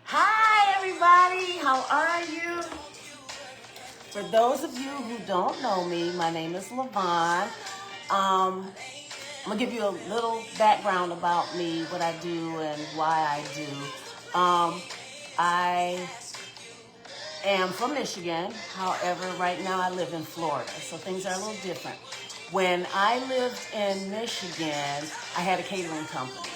Hi, everybody. How are you? For those of you who don't know me, my name is LaVon. I'm going to give you a little background about me, what I do, and why I do. I am from Michigan. However, right now I live in Florida, so things are a little different. When I lived in Michigan, I had a catering company.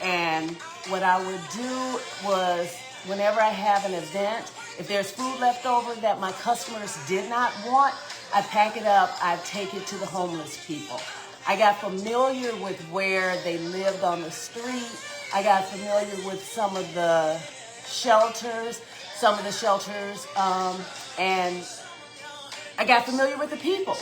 And what I would do was, whenever I have an event, if there's food left over that my customers did not want, I pack it up, I take it to the homeless people. I got familiar with where they lived on the street. I got familiar with some of the shelters, and I got familiar with the people,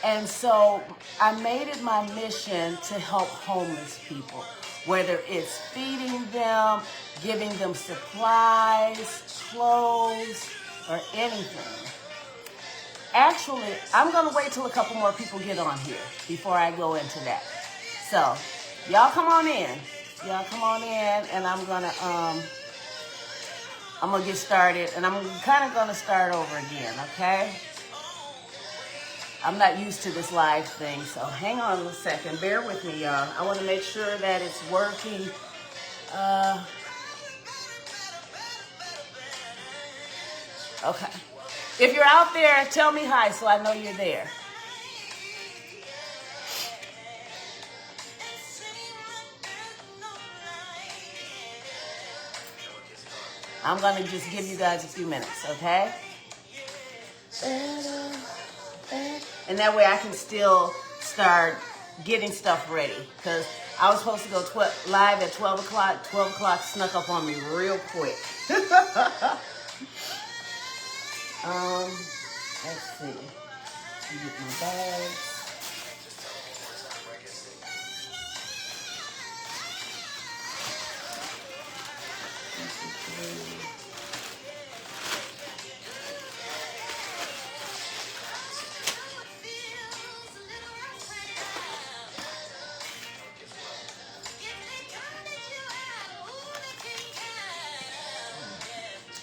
And so I made it my mission to help homeless people, whether it's feeding them, giving them supplies, clothes, or anything. Actually, I'm going to wait till a couple more people get on here before I go into that. So, y'all come on in. And I'm going to get started, and I'm kind of going to start over again, okay? I'm not used to this live thing, so hang on a second. Bear with me, y'all. I want to make sure that it's working. Okay. If you're out there, tell me hi so I know you're there. I'm going to just give you guys a few minutes, okay? And that way I can still start getting stuff ready, because I was supposed to go live at 12 o'clock. 12 o'clock snuck up on me real quick. Let's see. Get my bags.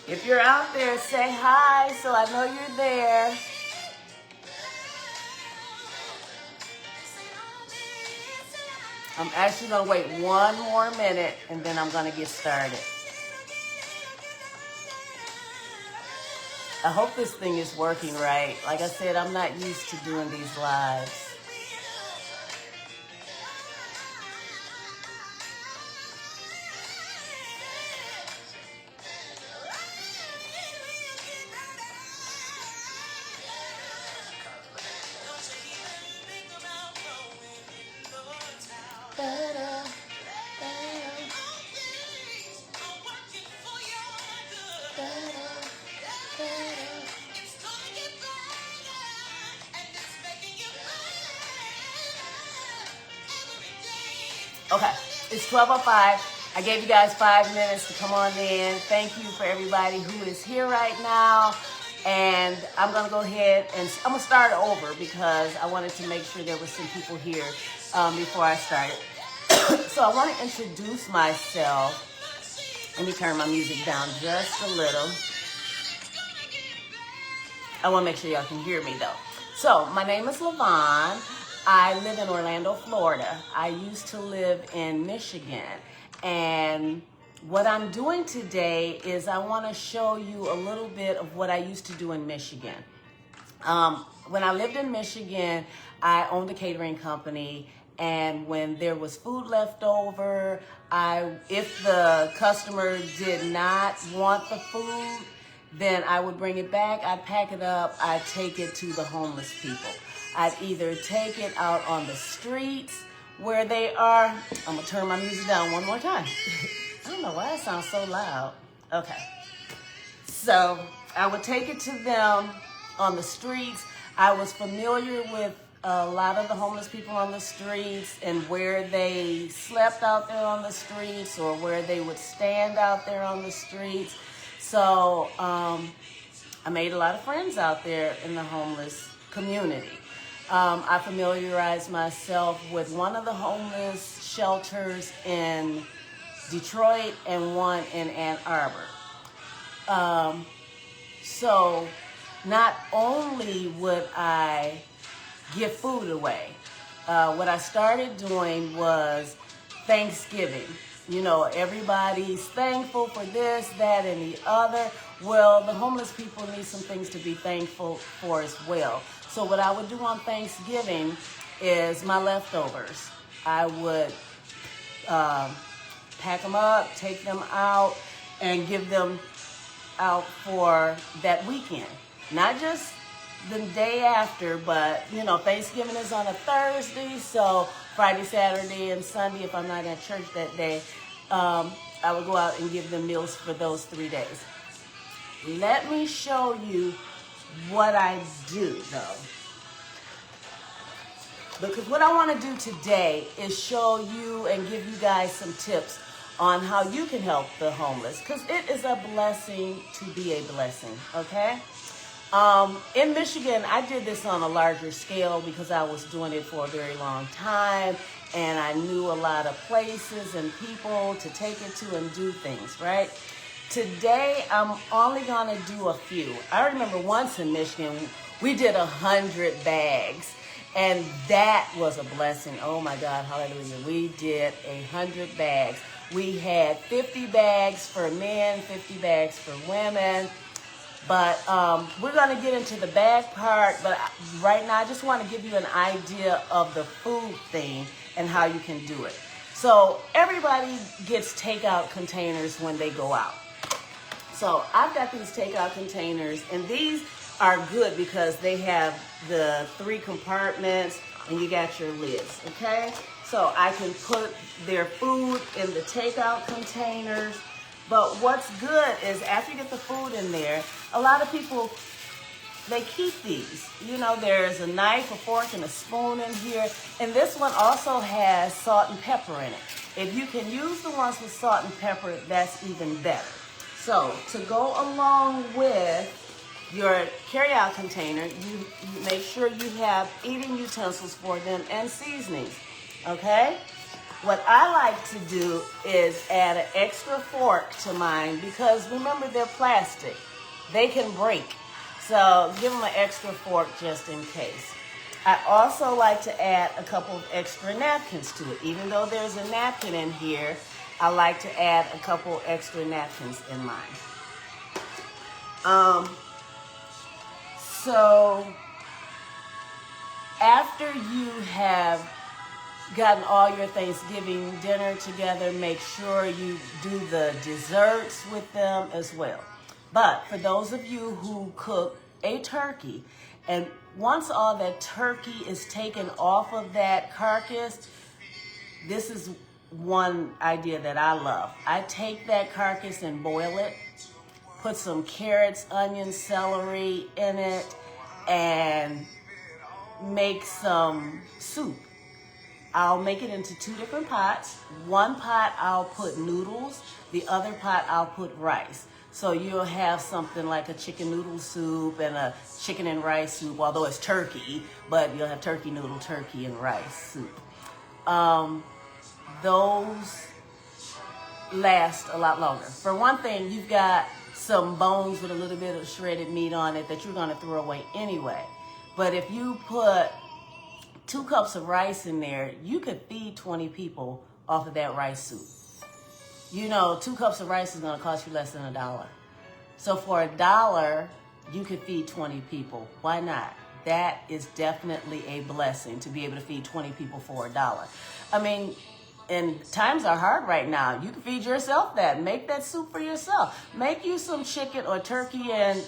If you're out there, say hi so I know you're there. I'm actually going to wait one more minute, and then I'm going to get started. I hope this thing is working right. Like I said, I'm not used to doing these lives. Okay, it's 12:05. I gave you guys 5 minutes to come on in. Thank you for everybody who is here right now. And I'm going to go ahead and I'm going to start over because I wanted to make sure there were some people here before I started. So I want to introduce myself. Let me turn my music down just a little. I want to make sure y'all can hear me though. So my name is LaVon. I live in Orlando, Florida. I used to live in Michigan. And what I'm doing today is I want to show you a little bit of what I used to do in Michigan. When I lived in Michigan, I owned a catering company. And when there was food left over, if the customer did not want the food, then I would bring it back, I'd pack it up, I'd take it to the homeless people. I'd either take it out on the streets where they are. I'm gonna turn my music down one more time. I don't know why it sounds so loud. Okay. So I would take it to them on the streets. I was familiar with a lot of the homeless people on the streets and where they slept out there on the streets or where they would stand out there on the streets. So I made a lot of friends out there in the homeless community. I familiarized myself with one of the homeless shelters in Detroit and one in Ann Arbor. So not only would I give food away, what I started doing was Thanksgiving. You know, everybody's thankful for this, that, and the other. Well, the homeless people need some things to be thankful for as well. So what I would do on Thanksgiving is my leftovers. I would pack them up, take them out, and give them out for that weekend. Not just the day after, but, you know, Thanksgiving is on a Thursday, so Friday, Saturday, and Sunday, if I'm not at church that day, I would go out and give them meals for those 3 days. Let me show you what I do, though. Because what I want to do today is show you and give you guys some tips on how you can help the homeless. Because it is a blessing to be a blessing, okay? In Michigan, I did this on a larger scale because I was doing it for a very long time, and I knew a lot of places and people to take it to and do things, right? Today, I'm only going to do a few. I remember once in Michigan, we did 100 bags, and that was a blessing. Oh my God, hallelujah. We did 100 bags. We had 50 bags for men, 50 bags for women. But we're going to get into the bag part. But right now, I just want to give you an idea of the food thing and how you can do it. So everybody gets takeout containers when they go out. So I've got these takeout containers, and these are good because they have the 3 compartments, and you got your lids, okay? So I can put their food in the takeout containers. But what's good is after you get the food in there, a lot of people, they keep these. You know, there's a knife, a fork, and a spoon in here. And this one also has salt and pepper in it. If you can use the ones with salt and pepper, that's even better. So to go along with your carry-out container, you make sure you have eating utensils for them and seasonings, okay? What I like to do is add an extra fork to mine because remember they're plastic. They can break. So give them an extra fork just in case. I also like to add a couple of extra napkins to it. Even though there's a napkin in here, I like to add a couple extra napkins in mine. So after you have gotten all your Thanksgiving dinner together, make sure you do the desserts with them as well. But for those of you who cook a turkey, and once all that turkey is taken off of that carcass, this is one idea that I love. I take that carcass and boil it, put some carrots, onions, celery in it, and make some soup. I'll make it into 2 different pots. One pot I'll put noodles, the other pot I'll put rice. So you'll have something like a chicken noodle soup and a chicken and rice soup, although it's turkey, but you'll have turkey noodle, turkey and rice soup. Those last a lot longer. For one thing, you've got some bones with a little bit of shredded meat on it that you're gonna throw away anyway. But if you put 2 cups of rice in there, you could feed 20 people off of that rice soup. You know, 2 cups of rice is going to cost you less than $1. So for $1, you could feed 20 people. Why not? That is definitely a blessing to be able to feed 20 people for $1. I mean, and times are hard right now. You can feed yourself that. Make that soup for yourself. Make you some chicken or turkey and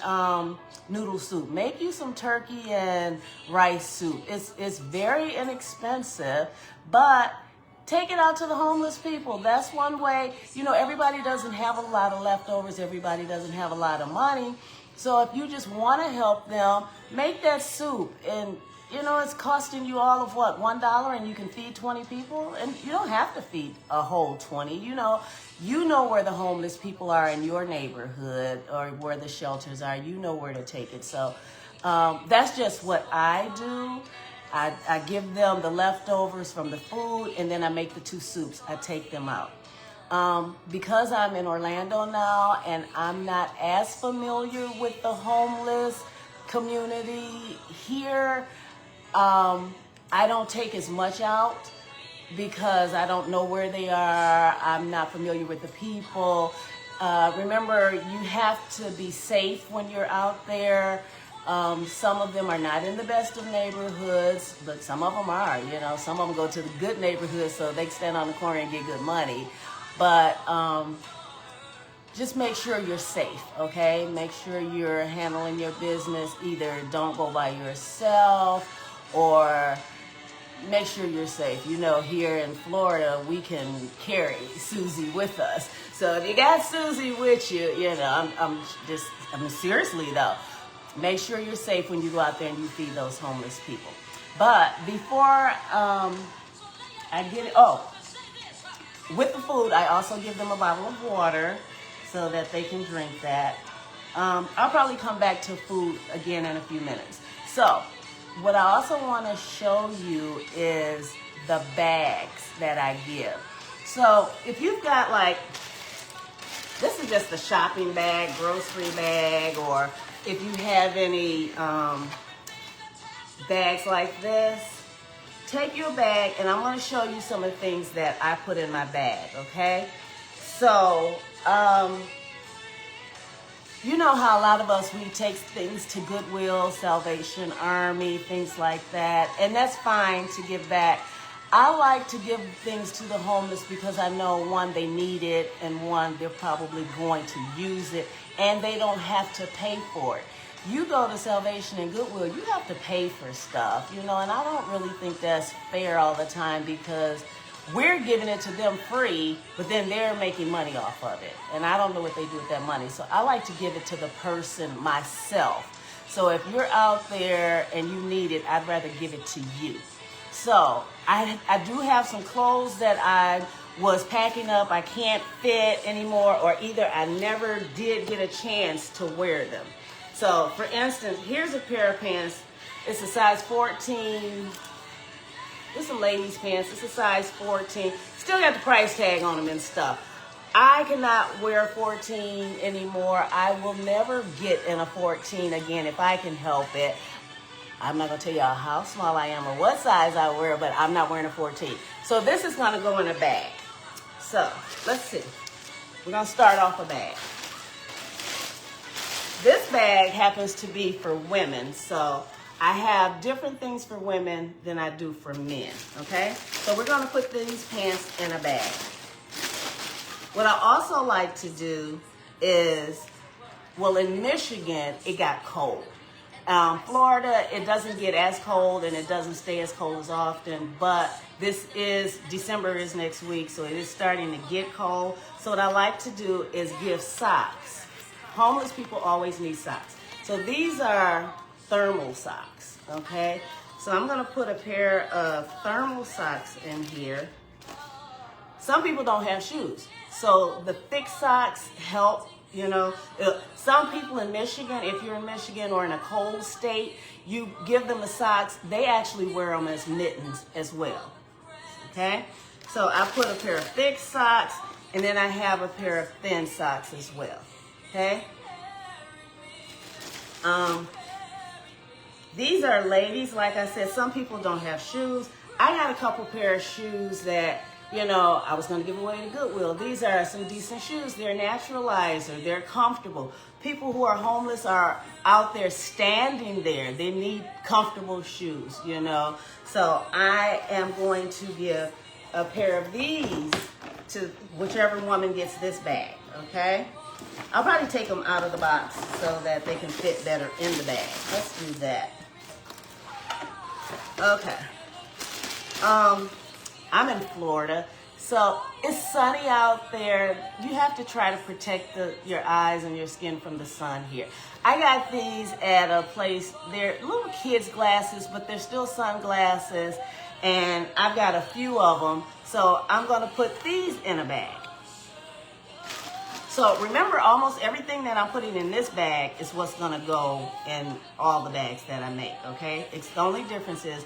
noodle soup. Make you some turkey and rice soup. It's very inexpensive, but take it out to the homeless people. That's one way. You know, everybody doesn't have a lot of leftovers. Everybody doesn't have a lot of money. So if you just want to help them, make that soup. And you know, it's costing you all of what, $1, and you can feed 20 people? And you don't have to feed a whole 20. You know where the homeless people are in your neighborhood or where the shelters are. You know where to take it. So that's just what I do. I give them the leftovers from the food, and then I make the 2 soups. I take them out. Because I'm in Orlando now and I'm not as familiar with the homeless community here, I don't take as much out because I don't know where they are. I'm not familiar with the people. Remember, you have to be safe when you're out there. Some of them are not in the best of neighborhoods, but some of them are. You know, some of them go to the good neighborhoods so they can stand on the corner and get good money. But just make sure you're safe, okay? Make sure you're handling your business. Either don't go by yourself or make sure you're safe. You know, here in Florida, we can carry Susie with us. So if you got Susie with you, you know, I mean, seriously though, make sure you're safe when you go out there and you feed those homeless people. But before I get it, with the food, I also give them a bottle of water so that they can drink that. I'll probably come back to food again in a few minutes. So, what I also want to show you is the bags that I give. So, if you've got like, this is just a shopping bag, grocery bag, or if you have any bags like this, take your bag, and I'm going to show you some of the things that I put in my bag, okay? So, you know how a lot of us, we take things to Goodwill, Salvation Army, things like that, and that's fine to give back. I like to give things to the homeless because I know, one, they need it, and one, they're probably going to use it, and they don't have to pay for it. You go to Salvation and Goodwill, you have to pay for stuff, you know, and I don't really think that's fair all the time because we're giving it to them free, but then they're making money off of it. And I don't know what they do with that money. So I like to give it to the person myself. So if you're out there and you need it, I'd rather give it to you. So I do have some clothes that I was packing up, I can't fit anymore, or either I never did get a chance to wear them. So, for instance, here's a pair of pants. It's a size 14. It's a lady's pants. It's a size 14. Still got the price tag on them and stuff. I cannot wear 14 anymore. I will never get in a 14 again if I can help it. I'm not going to tell y'all how small I am or what size I wear, but I'm not wearing a 14. So this is going to go in a bag. So, let's see. We're going to start off a bag. This bag happens to be for women, so I have different things for women than I do for men, okay? So we're going to put these pants in a bag. What I also like to do is, well, in Michigan, it got cold. Florida, it doesn't get as cold and it doesn't stay as cold as often, but December is next week, so it is starting to get cold. So what I like to do is give socks. Homeless people always need socks. So these are thermal socks, okay? So I'm going to put a pair of thermal socks in here. Some people don't have shoes. So the thick socks help, you know. Some people in Michigan, if you're in Michigan or in a cold state, you give them the socks. They actually wear them as mittens as well, okay? So I put a pair of thick socks, and then I have a pair of thin socks as well. Okay. These are ladies. Like I said, some people don't have shoes. I got a couple pair of shoes that, you know, I was going to give away to Goodwill. These are some decent shoes. They're naturalizer. They're comfortable. People who are homeless are out there standing there. They need comfortable shoes, you know. So I am going to give a pair of these to whichever woman gets this bag, okay? I'll probably take them out of the box so that they can fit better in the bag. Let's do that. Okay. I'm in Florida, so it's sunny out there. You have to try to protect your eyes and your skin from the sun here. I got these at a place. They're little kids' glasses, but they're still sunglasses, and I've got a few of them, so I'm going to put these in a bag. So remember, almost everything that I'm putting in this bag is what's going to go in all the bags that I make, okay? The only difference is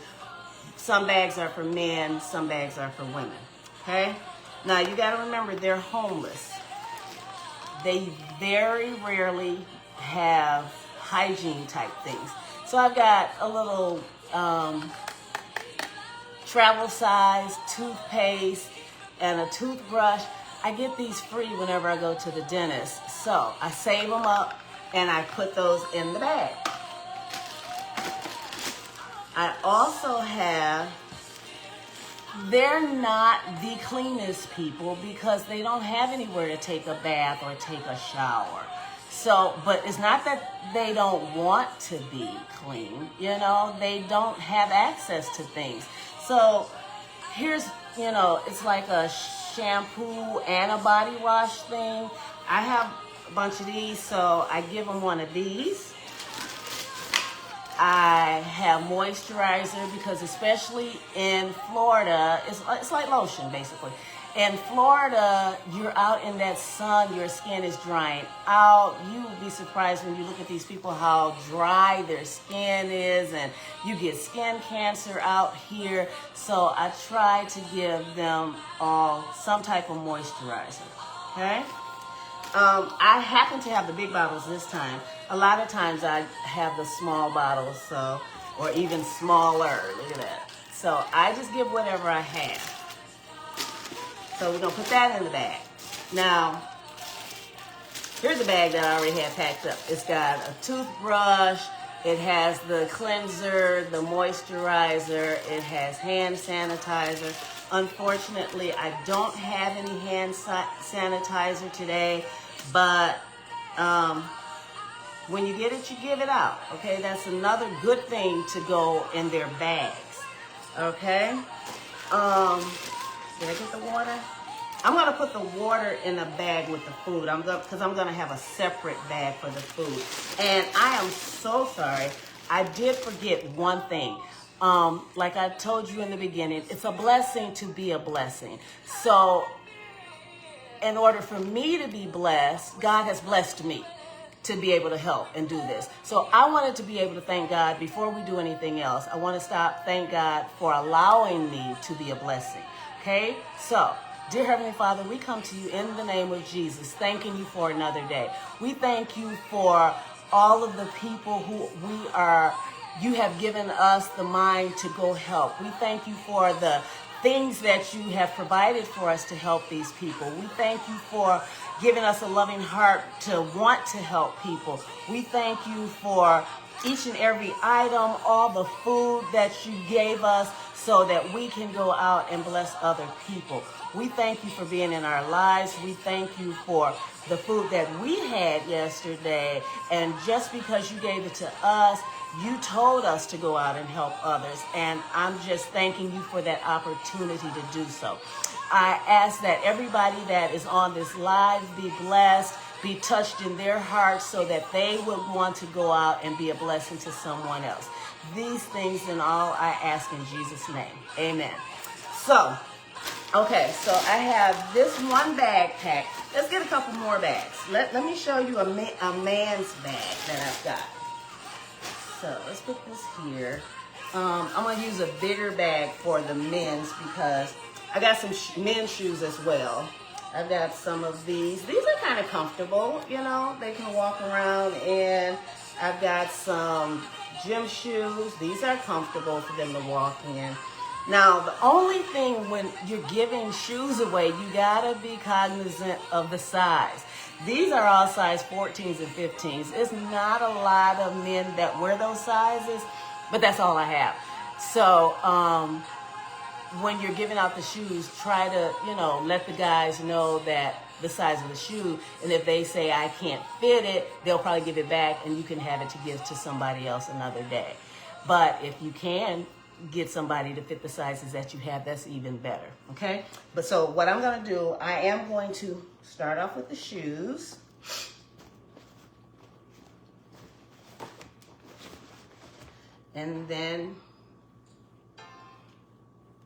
Some bags are for men, some bags are for women, okay? Now, you got to remember, they're homeless. They very rarely have hygiene type things. So I've got a little travel size toothpaste and a toothbrush. I get these free whenever I go to the dentist. So I save them up and I put those in the bag. I also have, they're not the cleanest people because they don't have anywhere to take a bath or take a shower. So, but it's not that they don't want to be clean, you know, they don't have access to things. So here's, you know, it's like a shampoo and a body wash thing. I have a bunch of these, so I give them one of these. I have moisturizer because especially in Florida, it's like lotion basically. In Florida, you're out in that sun, your skin is drying out. You will be surprised when you look at these people how dry their skin is, and you get skin cancer out here. So I try to give them all some type of moisturizer, okay? I happen to have the big bottles this time. A lot of times I have the small bottles, so, or even smaller, look at that. So I just give whatever I have. So we're gonna put that in the bag. Now, here's a bag that I already had packed up. It's got a toothbrush, it has the cleanser, the moisturizer, it has hand sanitizer. Unfortunately, I don't have any hand sanitizer today, but when you get it, you give it out, okay? That's another good thing to go in their bags, okay? Did I get the water? I'm gonna put the water in a bag with the food. Because I'm gonna have a separate bag for the food. And I am so sorry. I did forget one thing. Like I told you in the beginning, it's a blessing to be a blessing. So in order for me to be blessed, God has blessed me to be able to help and do this. So I wanted to be able to thank God before we do anything else. I want to thank God for allowing me to be a blessing. Okay, so, dear Heavenly Father, we come to you in the name of Jesus, thanking you for another day. We thank you for all of the people who you have given us the mind to go help. We thank you for the things that you have provided for us to help these people. We thank you for giving us a loving heart to want to help people. We thank you for each and every item, all the food that you gave us so that we can go out and bless other people. We thank you for being in our lives. We thank you for the food that we had yesterday. And just because you gave it to us, you told us to go out and help others. And I'm just thanking you for that opportunity to do so. I ask that everybody that is on this live be blessed, be touched in their hearts so that they would want to go out and be a blessing to someone else. These things and all I ask in Jesus' name. Amen. So, okay, so I have this one bag packed. Let's get a couple more bags. Let me show you a man's bag that I've got. So let's put this here. I'm going to use a bigger bag for the men's because I got some men's shoes as well. I've got some of these. These are kind of comfortable, you know. They can walk around in. I've got some gym shoes. These are comfortable for them to walk in. Now, the only thing when you're giving shoes away, you got to be cognizant of the size. These are all size 14s and 15s. It's not a lot of men that wear those sizes, but that's all I have. So, when you're giving out the shoes, try to, you know, let the guys know that the size of the shoe, and if they say I can't fit it, they'll probably give it back and you can have it to give to somebody else another day. But if you can get somebody to fit the sizes that you have, that's even better, okay? But so what I'm going to do, I am going to start off with the shoes. And then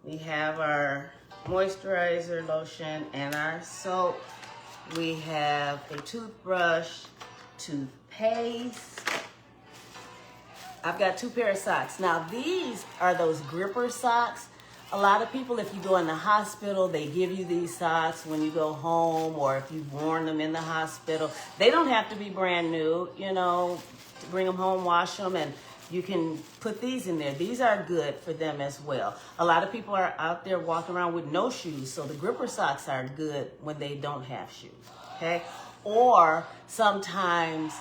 we have our moisturizer, lotion, and our soap. We have a toothbrush, toothpaste, I've got 2 pair of socks. Now these are those gripper socks. A lot of people, if you go in the hospital, they give you these socks when you go home, or if you've worn them in the hospital. They don't have to be brand new, you know, to bring them home, wash them, and you can put these in there. These are good for them as well. A lot of people are out there walking around with no shoes, so the gripper socks are good when they don't have shoes, okay? Or sometimes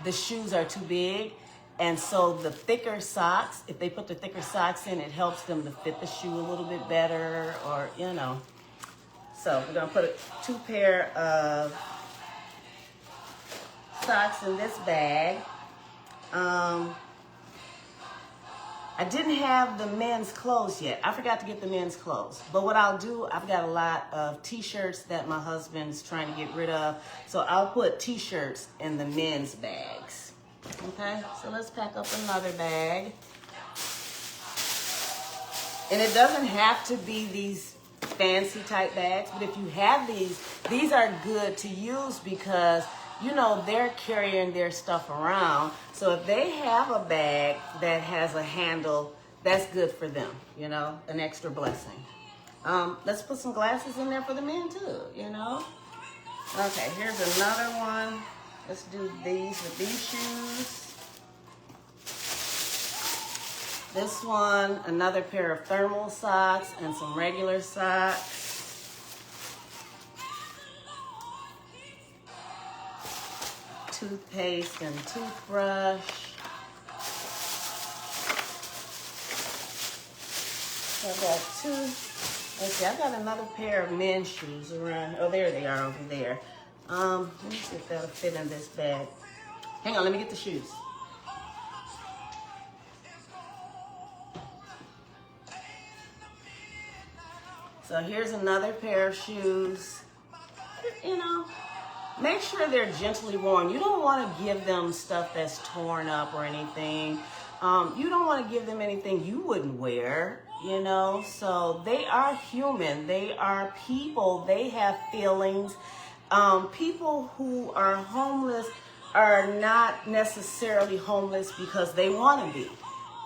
the shoes are too big, and so the thicker socks, if they put the thicker socks in, it helps them to fit the shoe a little bit better, or, you know. So we're gonna put 2 pair of socks in this bag. I didn't have the men's clothes yet. I forgot to get the men's clothes. But what I'll do, I've got a lot of t-shirts that my husband's trying to get rid of. So I'll put t-shirts in the men's bags. Okay, so let's pack up another bag. And it doesn't have to be these fancy type bags, but if you have these are good to use because, you know, they're carrying their stuff around. So if they have a bag that has a handle, that's good for them, you know, an extra blessing. Let's put some glasses in there for the men too, you know. Okay, here's another one. Let's do these with these shoes. This one, another pair of thermal socks and some regular socks. Toothpaste and toothbrush. So I've got 2. Let's see, I've got another pair of men's shoes around. Oh, there they are over there. Let me see if that'll fit in this bag. Hang on, let me get the shoes. So here's another pair of shoes. You know, make sure they're gently worn. You don't want to give them stuff that's torn up or anything. You don't want to give them anything you wouldn't wear, you know. So they are human. They are people. They have feelings. People who are homeless are not necessarily homeless because they want to be.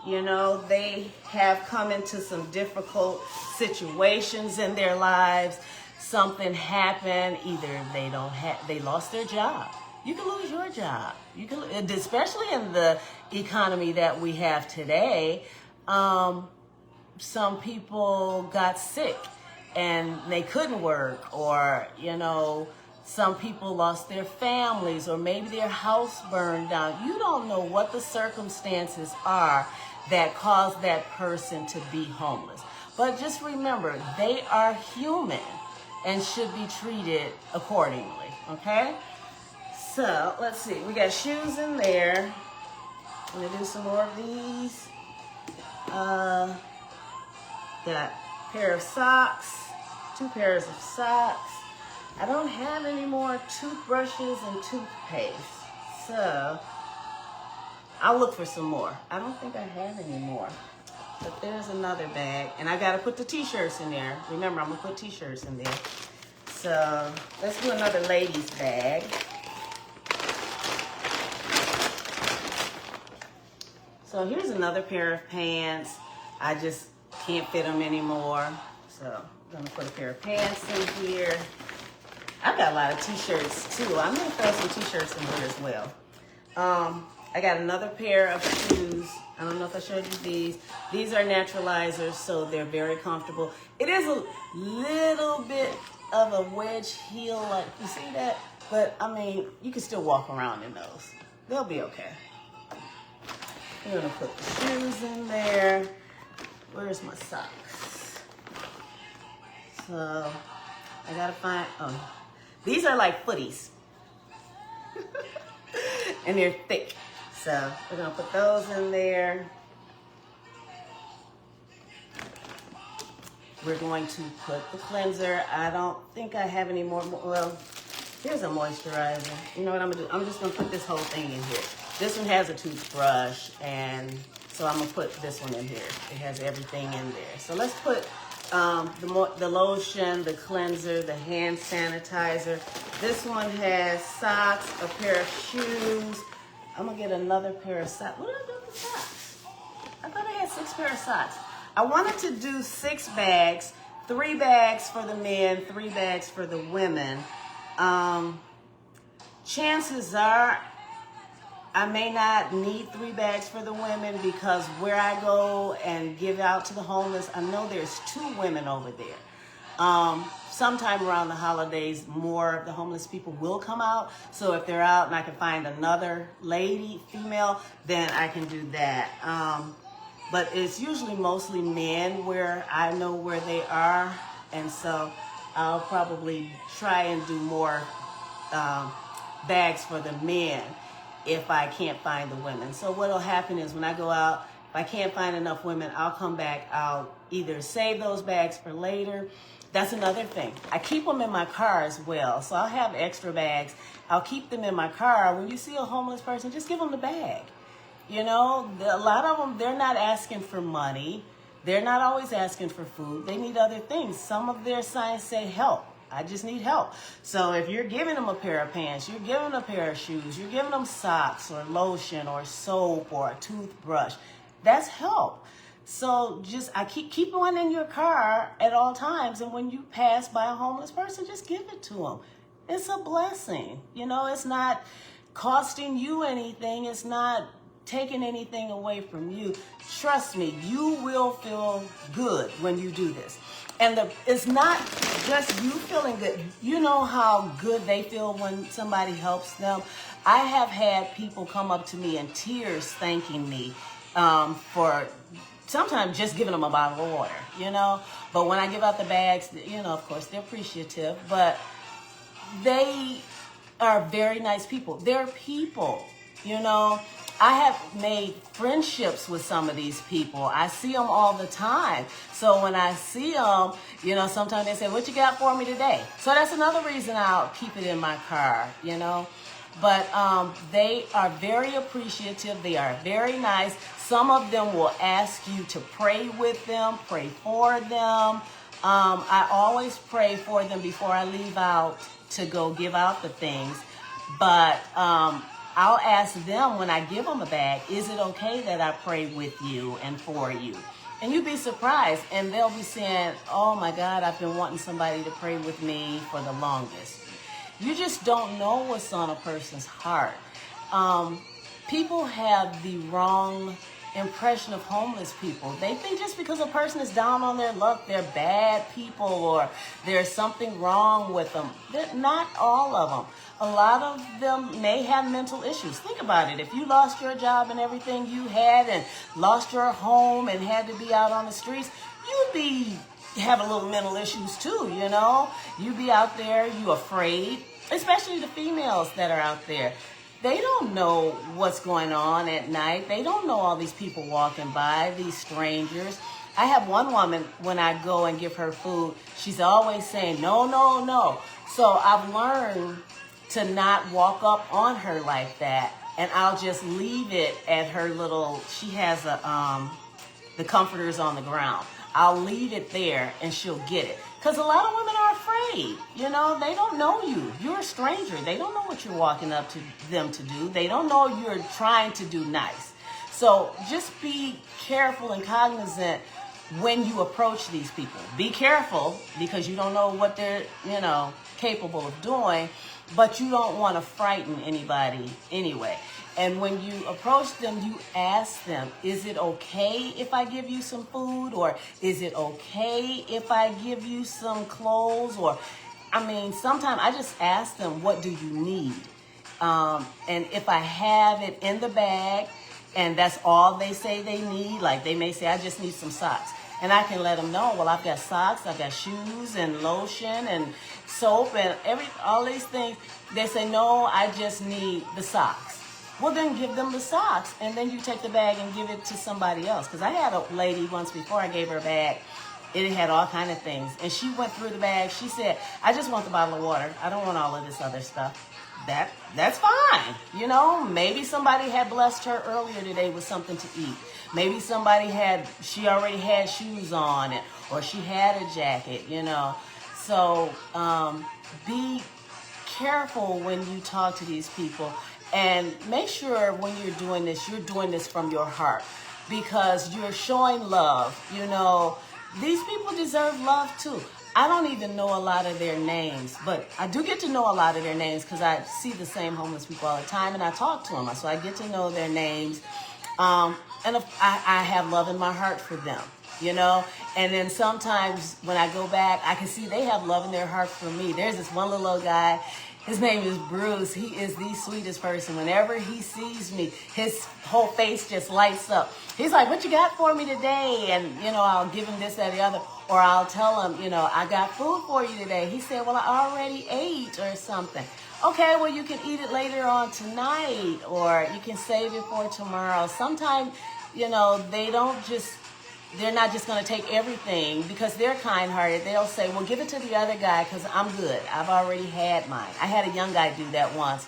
You know, they have come into some difficult situations in their lives. Something happened. Either they lost their job. You can lose your job. You can, especially in the economy that we have today. Some people got sick and they couldn't work, or, you know, some people lost their families, or maybe their house burned down. You don't know what the circumstances are that caused that person to be homeless. But just remember, they are human and should be treated accordingly, okay? So, let's see. We got shoes in there. I'm going to do some more of these. Got a pair of socks, 2 pairs of socks. I don't have any more toothbrushes and toothpaste, so I'll look for some more. I don't think I have any more, but there's another bag, and I gotta put the t-shirts in there. Remember, I'm gonna put t-shirts in there. So let's do another ladies bag. So here's another pair of pants. I just can't fit them anymore, so I'm gonna put a pair of pants in here. I've got a lot of t-shirts too. I'm gonna throw some t-shirts in here as well. I got another pair of shoes. I don't know if I showed you these. These are naturalizers, so they're very comfortable. It is a little bit of a wedge heel, like you see that? But I mean, you can still walk around in those. They'll be okay. I'm gonna put the shoes in there. Where's my socks? So I gotta find, oh, these are like footies. And they're thick. So we're gonna put those in there. We're going to put the cleanser. I don't think I have any more, well, here's a moisturizer. You know what I'm gonna do? I'm just gonna put this whole thing in here. This one has a toothbrush, and so I'm gonna put this one in here. It has everything in there. So let's put the lotion, the cleanser, the hand sanitizer. This one has socks, a pair of shoes. I'm gonna get another pair of socks. What did I do with the socks? had 6 pair of socks. I wanted to do 6 bags, 3 bags for the men, 3 bags for the women. Chances are I may not need 3 bags for the women because where I go and give out to the homeless, I know there's 2 women over there. Sometime around the holidays, more of the homeless people will come out. So if they're out and I can find another lady, female, then I can do that. But it's usually mostly men where I know where they are. And so I'll probably try and do more bags for the men if I can't find the women. So what'll happen is when I go out, if I can't find enough women, I'll come back. I'll either save those bags for later. That's another thing. I keep them in my car as well. So I'll have extra bags. I'll keep them in my car. When you see a homeless person, just give them the bag. You know, a lot of them, they're not asking for money. They're not always asking for food. They need other things. Some of their signs say help. I just need help. So if you're giving them a pair of pants, you're giving them a pair of shoes, you're giving them socks or lotion or soap or a toothbrush, that's help. So just keep one in your car at all times, and when you pass by a homeless person, just give it to them. It's a blessing. You know, it's not costing you anything. It's not taking anything away from you. Trust me, you will feel good when you do this. And it's not just you feeling good. You know how good they feel when somebody helps them. I have had people come up to me in tears thanking me for sometimes just giving them a bottle of water, you know. But when I give out the bags, you know, of course, they're appreciative. But they are very nice people. They're people, you know. I have made friendships with some of these people. I see them all the time. So when I see them, you know, sometimes they say, what you got for me today? So that's another reason I'll keep it in my car, you know. But they are very appreciative. They are very nice. Some of them will ask you to pray with them, pray for them. I always pray for them before I leave out to go give out the things. But I'll ask them when I give them a bag, is it okay that I pray with you and for you? And you'd be surprised. And they'll be saying, oh my God, I've been wanting somebody to pray with me for the longest. You just don't know what's on a person's heart. People have the wrong impression of homeless people. They think just because a person is down on their luck, they're bad people or there's something wrong with them. Not all of them. A lot of them may have mental issues. Think about it. If you lost your job and everything you had and lost your home and had to be out on the streets, you'd have a little mental issues too, you know. You'd be out there, you afraid, especially the females that are out there. They don't know what's going on at night. They don't know all these people walking by, these strangers. I have one woman, when I go and give her food, she's always saying, no, no, no. So I've learned to not walk up on her like that. And I'll just leave it at her little, she has the comforters on the ground. I'll leave it there and she'll get it. Because a lot of women are afraid. You know, they don't know you. You're a stranger. They don't know what you're walking up to them to do. They don't know you're trying to do nice. So just be careful and cognizant when you approach these people. Be careful because you don't know what they're, you know, capable of doing, but you don't want to frighten anybody anyway. And when you approach them, you ask them, is it okay if I give you some food? Or is it okay if I give you some clothes? Or, I mean, sometimes I just ask them, what do you need? And if I have it in the bag and that's all they say they need, like they may say, I just need some socks. And I can let them know, well, I've got socks, I've got shoes and lotion and soap and all these things. They say, no, I just need the socks. Well, then give them the socks, and then you take the bag and give it to somebody else. Because I had a lady once before I gave her a bag. It had all kind of things. And she went through the bag. She said, I just want the bottle of water. I don't want all of this other stuff. That's fine. You know, maybe somebody had blessed her earlier today with something to eat. Maybe she already had shoes on, or she had a jacket, you know. So be careful when you talk to these people. And make sure when you're doing this from your heart. because you're showing love. You know, these people deserve love too. I don't even know a lot of their names, but I do get to know a lot of their names because I see the same homeless people all the time and I talk to them. So I get to know their names. And I have love in my heart for them, you know. And then sometimes when I go back, I can see they have love in their heart for me. There's this one little guy. His name is Bruce. He is the sweetest person. Whenever he sees me, his whole face just lights up. He's like, "What you got for me today?" And, you know, I'll give him this, that, the other. Or I'll tell him, you know, "I got food for you today." He said, "Well, I already ate," or something. Okay, well, you can eat it later on tonight, or you can save it for tomorrow. Sometimes, you know, they're not just going to take everything because they're kind-hearted. They'll say, "Well, give it to the other guy because I'm good. I've already had mine." I had a young guy do that once.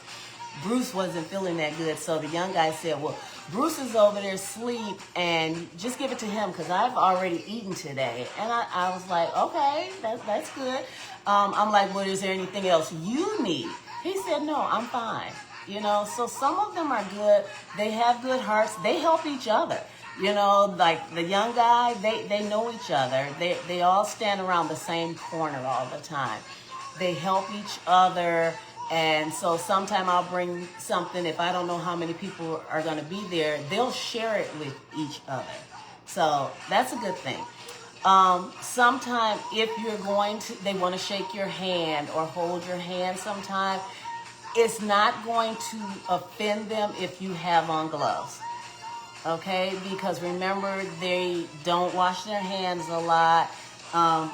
Bruce wasn't feeling that good, so the young guy said, "Well, Bruce is over there asleep, and just give it to him because I've already eaten today." And I was like, "Okay, that's good." I'm like, "Well, is there anything else you need?" He said, "No, I'm fine." You know, so some of them are good. They have good hearts. They help each other. You know, like the young guy, they know each other. They all stand around the same corner all the time. They help each other. And so sometime I'll bring something. If I don't know how many people are going to be there, they'll share it with each other. So that's a good thing. Sometime if you're going to, they want to shake your hand or hold your hand sometime, it's not going to offend them if you have on gloves. Okay, because remember, they don't wash their hands a lot,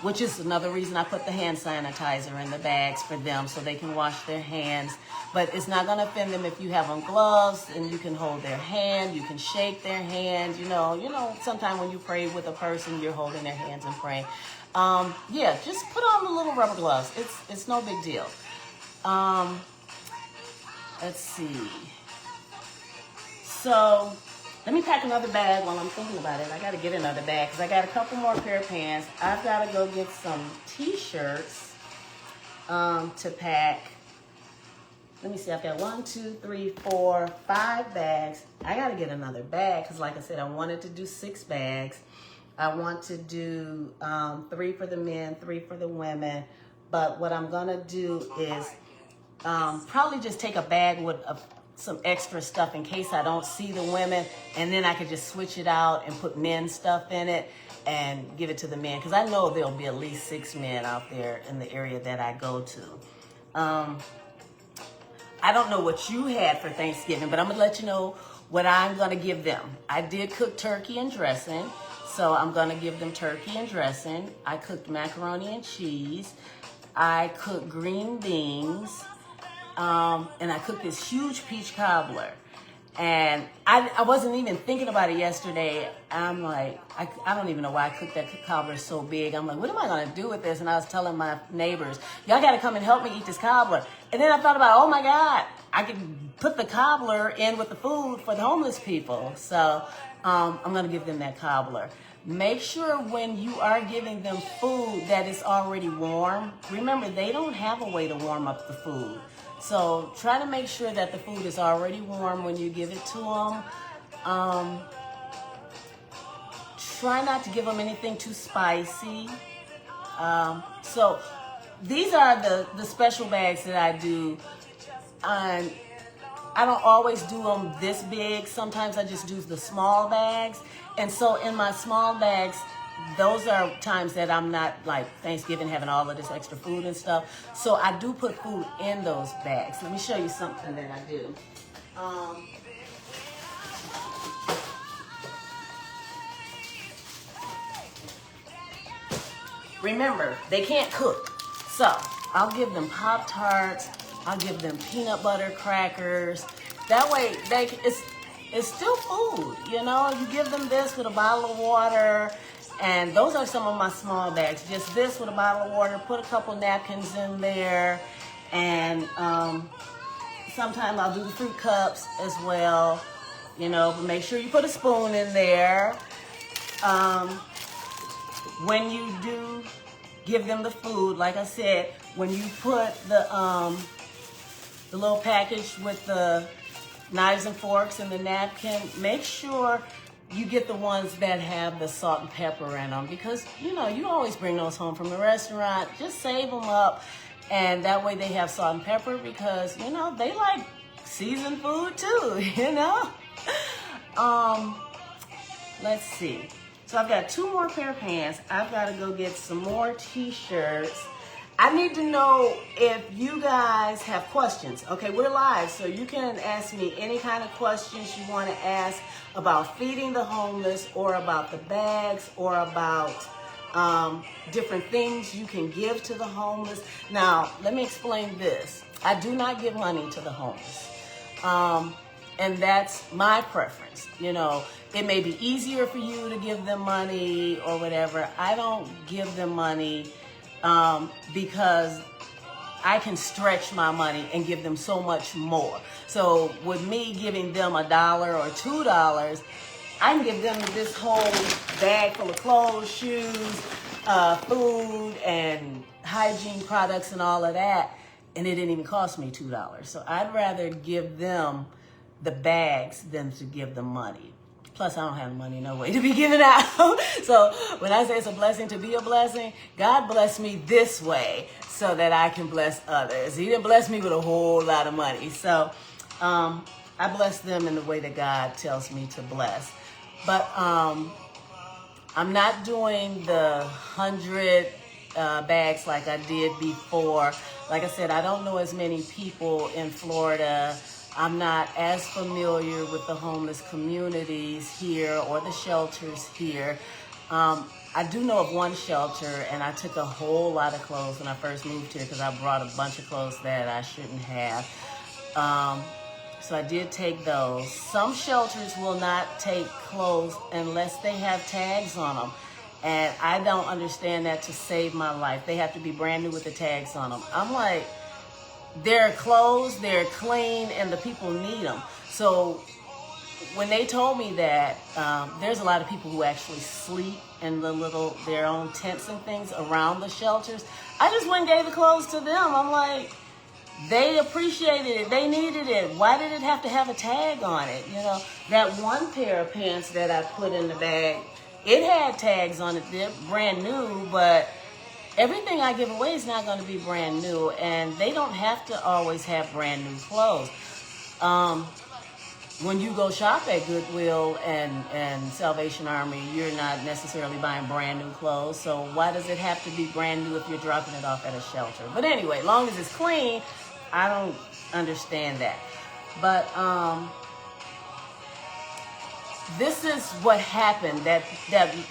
which is another reason I put the hand sanitizer in the bags for them so they can wash their hands. But it's not going to offend them if you have on gloves and you can hold their hand, you can shake their hand. You know, sometimes when you pray with a person, you're holding their hands and praying. Yeah, just put on the little rubber gloves. It's no big deal. Let's see. So let me pack another bag while I'm thinking about it. I got to get another bag because I got a couple more pair of pants. I've got to go get some t-shirts to pack. Let me see. I've got 1, 2, 3, 4, 5 bags. I got to get another bag because, like I said, I wanted to do 6 bags. I want to do 3 for the men, 3 for the women. But what I'm going to do is probably just take a bag with some extra stuff in case I don't see the women, and then I could just switch it out and put men's stuff in it and give it to the men because I know there'll be at least 6 men out there in the area that I go to. I don't know what you had for Thanksgiving, but I'm gonna let you know what I'm gonna give them. I did cook turkey and dressing, so I'm gonna give them turkey and dressing. I cooked macaroni and cheese. I cooked green beans. And I cooked this huge peach cobbler. And I wasn't even thinking about it yesterday. I'm like, I don't even know why I cooked that cobbler so big. I'm like, what am I going to do with this? And I was telling my neighbors, y'all got to come and help me eat this cobbler. And then I thought about, oh my God, I could put the cobbler in with the food for the homeless people. So I'm going to give them that cobbler. Make sure when you are giving them food that it's already warm. Remember, they don't have a way to warm up the food. So try to make sure that the food is already warm when you give it to them. Try not to give them anything too spicy. So these are the special bags that I do. I don't always do them this big. Sometimes I just do the small bags. And so in my small bags, those are times that I'm not like Thanksgiving having all of this extra food and stuff. So I do put food in those bags. Let me show you something that I do. Remember, they can't cook. So I'll give them Pop-Tarts. I'll give them peanut butter crackers. That way it's still food, you know. You give them this with a bottle of water. And those are some of my small bags. Just this with a bottle of water. Put a couple napkins in there. And sometimes I'll do the fruit cups as well. You know, but make sure you put a spoon in there. When you do give them the food, like I said, when you put the little package with the knives and forks and the napkin, make sure you get the ones that have the salt and pepper in them, because you always bring those home from the restaurant. Just save them up, and that way they have salt and pepper, because they like seasoned food too. Let's see. So I've got 2 more pair of pants. I've got to go get some more t-shirts. I need to know if you guys have questions. Okay, we're live, so you can ask me any kind of questions you want to ask about feeding the homeless, or about the bags, or about different things you can give to the homeless. Now, let me explain this. I do not give money to the homeless. And that's my preference. It may be easier for you to give them money or whatever. I don't give them money because I can stretch my money and give them so much more. So with me giving them $1 or $2, I can give them this whole bag full of clothes, shoes, food, and hygiene products and all of that, and it didn't even cost me $2. So I'd rather give them the bags than to give them money. Plus, I don't have money no way to be giving out. So when I say it's a blessing to be a blessing, God blessed me this way so that I can bless others. He didn't bless me with a whole lot of money. So I bless them in the way that God tells me to bless. But I'm not doing the 100 bags like I did before. Like I said, I don't know as many people in Florida. I'm not as familiar with the homeless communities here or the shelters here. I do know of one shelter, and I took a whole lot of clothes when I first moved here, because I brought a bunch of clothes that I shouldn't have. So I did take those. Some shelters will not take clothes unless they have tags on them. And I don't understand that to save my life. They have to be brand new with the tags on them. I'm like, they're clothes, they're clean, and the people need them. So when they told me that, there's a lot of people who actually sleep in their own tents and things around the shelters. I just went and gave the clothes to them. I'm like, they appreciated it. They needed it. Why did it have to have a tag on it? That one pair of pants that I put in the bag, it had tags on it. They're brand new, but everything I give away is not going to be brand new, and they don't have to always have brand new clothes. When you go shop at Goodwill and Salvation Army, you're not necessarily buying brand new clothes, so why does it have to be brand new if you're dropping it off at a shelter? But anyway, as long as it's clean, I don't understand that. But this is what happened that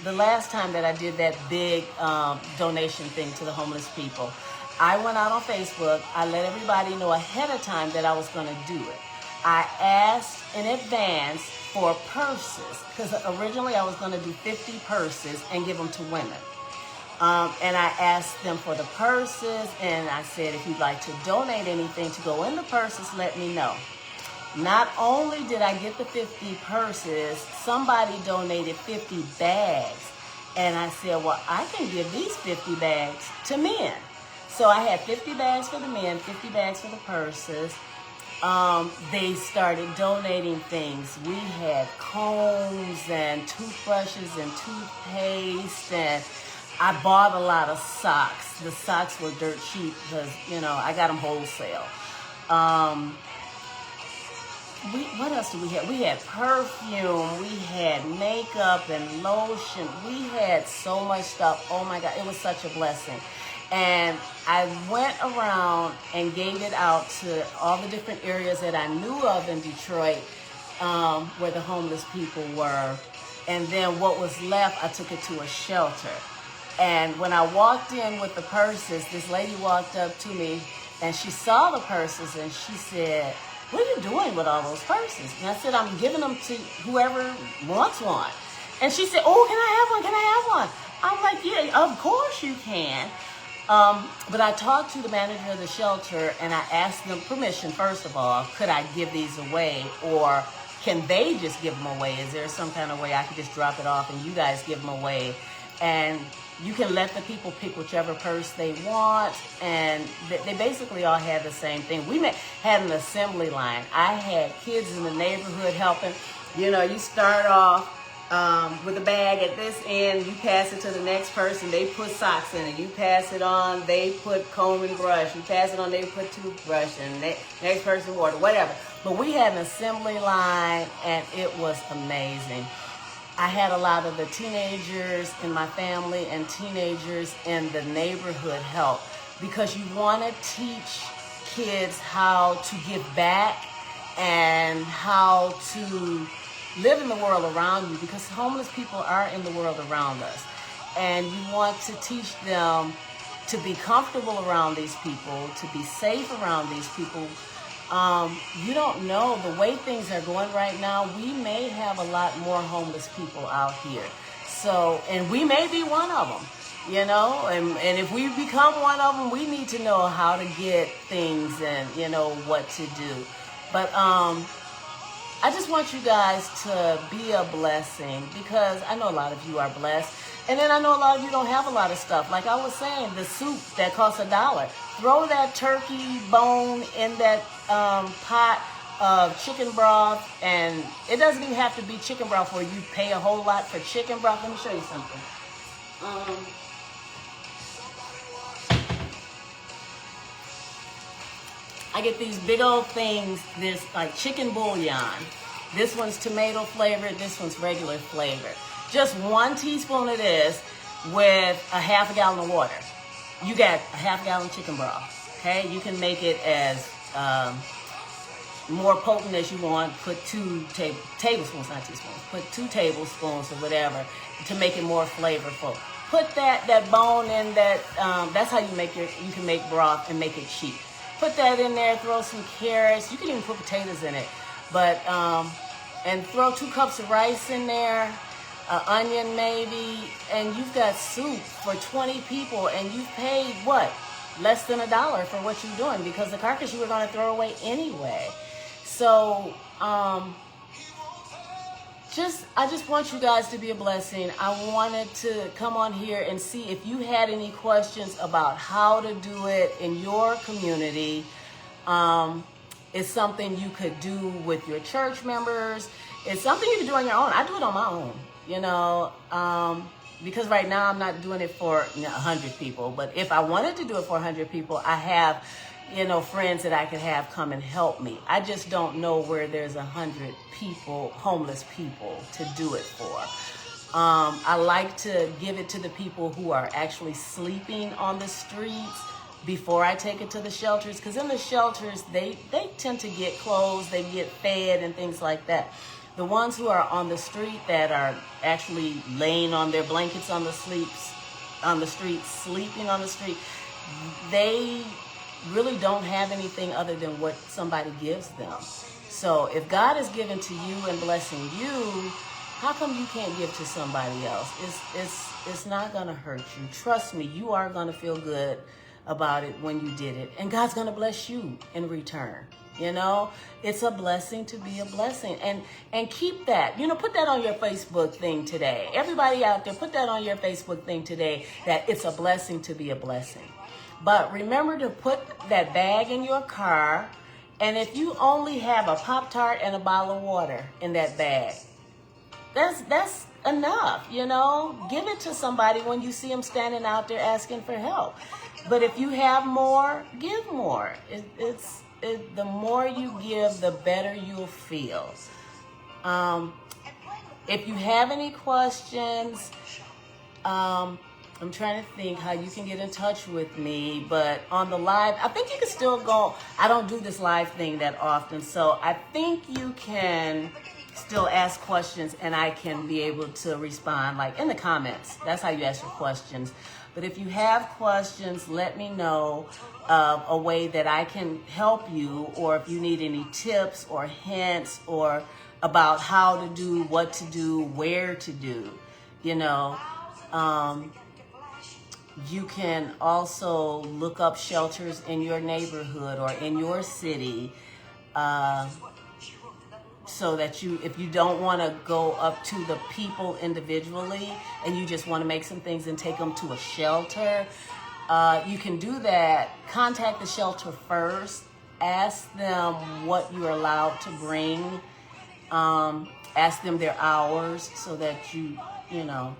the last time that I did that big donation thing to the homeless people. I went out on Facebook. I let everybody know ahead of time that I was going to do it. I asked in advance for purses, because originally I was going to do 50 purses and give them to women. And I asked them for the purses, and I said, if you'd like to donate anything to go in the purses, let me know. Not only did I get the 50 purses, somebody donated 50 bags. And I said, well, I can give these 50 bags to men. So I had 50 bags for the men, 50 bags for the purses. They started donating things. We had combs and toothbrushes and toothpaste, and I bought a lot of socks. The socks were dirt cheap because, I got them wholesale. What else do we have? We had perfume, we had makeup and lotion. We had so much stuff. Oh my God, it was such a blessing. And I went around and gave it out to all the different areas that I knew of in Detroit, where the homeless people were. And then what was left, I took it to a shelter. And when I walked in with the purses, this lady walked up to me and she saw the purses and she said, what are you doing with all those purses? And I said, I'm giving them to whoever wants one. And she said, oh, can I have one? Can I have one? I'm like, yeah, of course you can. But I talked to the manager of the shelter and I asked them permission, first of all, could I give these away, or can they just give them away? Is there some kind of way I could just drop it off and you guys give them away? And you can let the people pick whichever purse they want, and they basically all had the same thing. We had an assembly line. I had kids in the neighborhood helping. You start off with a bag at this end, you pass it to the next person, they put socks in it. You pass it on, they put comb and brush. You pass it on, they put toothbrush and next person water, whatever. But we had an assembly line and it was amazing. I had a lot of the teenagers in my family and teenagers in the neighborhood help, because you want to teach kids how to give back and how to live in the world around you, because homeless people are in the world around us. And you want to teach them to be comfortable around these people, to be safe around these people. You don't know the way things are going right now. We may have a lot more homeless people out here. So, and we may be one of them, you know, and if we become one of them, we need to know how to get things and, you know, what to do. But, I just want you guys to be a blessing, because I know a lot of you are blessed. And then I know a lot of you don't have a lot of stuff. Like I was saying, the soup that costs $1. Throw that turkey bone in that pot of chicken broth. And it doesn't even have to be chicken broth where you pay a whole lot for chicken broth. Let me show you something. I get these big old things, this like chicken bouillon. This one's tomato flavored, this one's regular flavored. Just 1 teaspoon of this with a half a gallon of water. You got a half gallon chicken broth, okay? You can make it as more potent as you want. Put 2 tablespoons, not teaspoons, put 2 tablespoons or whatever to make it more flavorful. Put that bone in that, that's how you can make broth and make it cheap. Put that in there, throw some carrots. You can even put potatoes in it. But, and throw 2 cups of rice in there, an onion maybe, and you've got soup for 20 people, and you've paid, what, less than $1 for what you're doing, because the carcass you were going to throw away anyway. So, I just want you guys to be a blessing. I wanted to come on here and see if you had any questions about how to do it in your community. It's something you could do with your church members. It's something you can do on your own. I do it on my own, you know, because right now I'm not doing it for 100 people. But if I wanted to do it for 100 people, I have, you know, friends that I could have come and help me. I just don't know where there's 100 people, homeless people, to do it for. I like to give it to the people who are actually sleeping on the streets before I take it to the shelters, because in the shelters, they tend to get clothes, they get fed and things like that. The ones who are on the street that are actually laying on their blankets on the street, sleeping on the street, they really don't have anything other than what somebody gives them. So if God is giving to you and blessing you, how come you can't give to somebody else? It's not going to hurt you. Trust me, you are going to feel good about it when you did it. And God's going to bless you in return. You know, it's a blessing to be a blessing. And keep that. You know, put that on your Facebook thing today. Everybody out there, put that on your Facebook thing today, that it's a blessing to be a blessing. But remember to put that bag in your car. And if you only have a Pop-Tart and a bottle of water in that bag, that's enough, you know. Give it to somebody when you see them standing out there asking for help. But if you have more, give more. The more you give, the better you'll feel. If you have any questions, I'm trying to think how you can get in touch with me, but on the live, I think you can still go. I don't do this live thing that often, so I think you can still ask questions and I can be able to respond, like in the comments. That's how you ask your questions. But if you have questions, let me know a way that I can help you, or if you need any tips or hints or about how to do, what to do, where to do, you know. You can also look up shelters in your neighborhood or in your city, so that if you don't want to go up to the people individually and you just want to make some things and take them to a shelter, you can do that. Contact the shelter first. Ask them what you're allowed to bring. ask them their hours so that you know,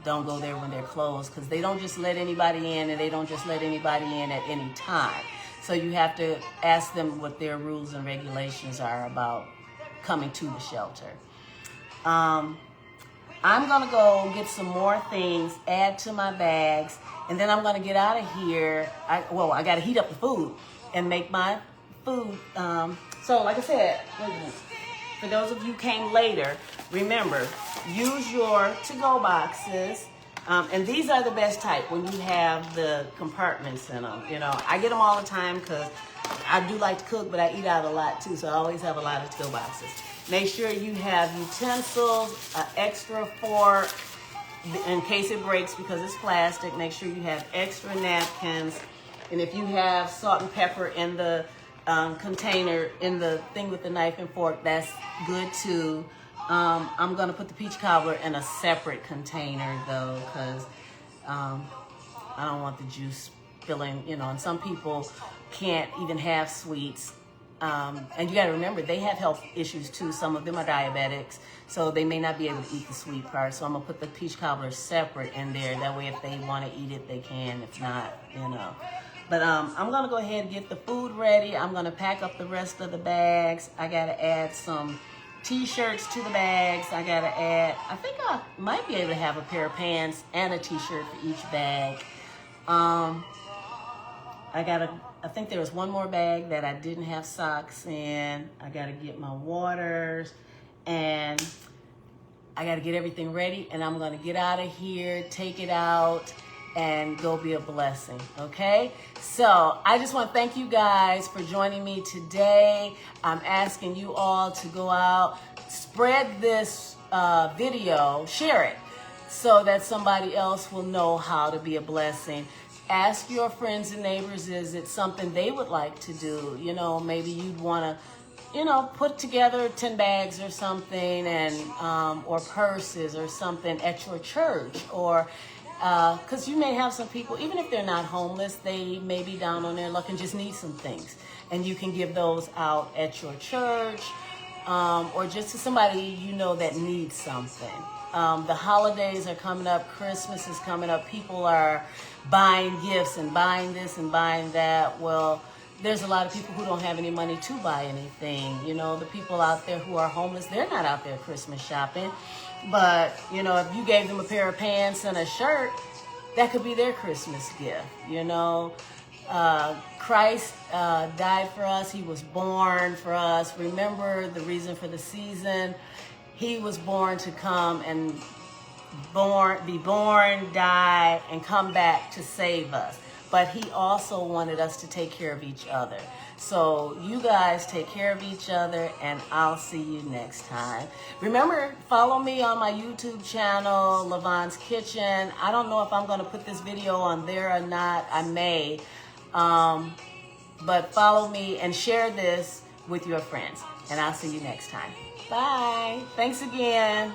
don't go there when they're closed, because they don't just let anybody in, and they don't just let anybody in at any time. So you have to ask them what their rules and regulations are about coming to the shelter. I'm gonna go get some more things, add to my bags, and then I'm gonna get out of here. I gotta heat up the food and make my food. So like I said, for those of you who came later, remember, use your to-go boxes. And these are the best type when you have the compartments in them. You know, I get them all the time because I do like to cook, but I eat out a lot too, so I always have a lot of to-go boxes. Make sure you have utensils, an extra fork in case it breaks because it's plastic. Make sure you have extra napkins. And if you have salt and pepper in the container, in the thing with the knife and fork, that's good too. I'm going to put the peach cobbler in a separate container though, because I don't want the juice spilling, you know, and some people can't even have sweets. And you got to remember, they have health issues too. Some of them are diabetics, so they may not be able to eat the sweet part. So I'm going to put the peach cobbler separate in there. That way, if they want to eat it, they can. If not, you know. But I'm going to go ahead and get the food ready. I'm going to pack up the rest of the bags. I got to add some t-shirts to the bags. I got to add, I think I might be able to have a pair of pants and a t-shirt for each bag. I think there was one more bag that I didn't have socks in. I got to get my waters, and I got to get everything ready, and I'm going to get out of here, take it out, and go be a blessing, okay? So I just want to thank you guys for joining me today. I'm asking you all to go out, spread this video, share it, so that somebody else will know how to be a blessing. Ask your friends and neighbors, is it something they would like to do? You know, maybe you'd want to, you know, put together 10 bags or something, and or purses or something at your church, or because you may have some people, even if they're not homeless, they may be down on their luck and just need some things, and you can give those out at your church, or just to somebody you know that needs something. The holidays are coming up, Christmas is coming up, people are buying gifts and buying this and buying that. Well, there's a lot of people who don't have any money to buy anything. You know, the people out there who are homeless, they're not out there Christmas shopping. But, you know, if you gave them a pair of pants and a shirt, that could be their Christmas gift, you know. Christ died for us. He was born for us. Remember the reason for the season. He was born to come and be born, die, and come back to save us. But he also wanted us to take care of each other. So you guys take care of each other, and I'll see you next time. Remember, follow me on my YouTube channel, Lavon's Kitchen. I don't know if I'm going to put this video on there or not. I may. But follow me and share this with your friends. And I'll see you next time. Bye. Thanks again.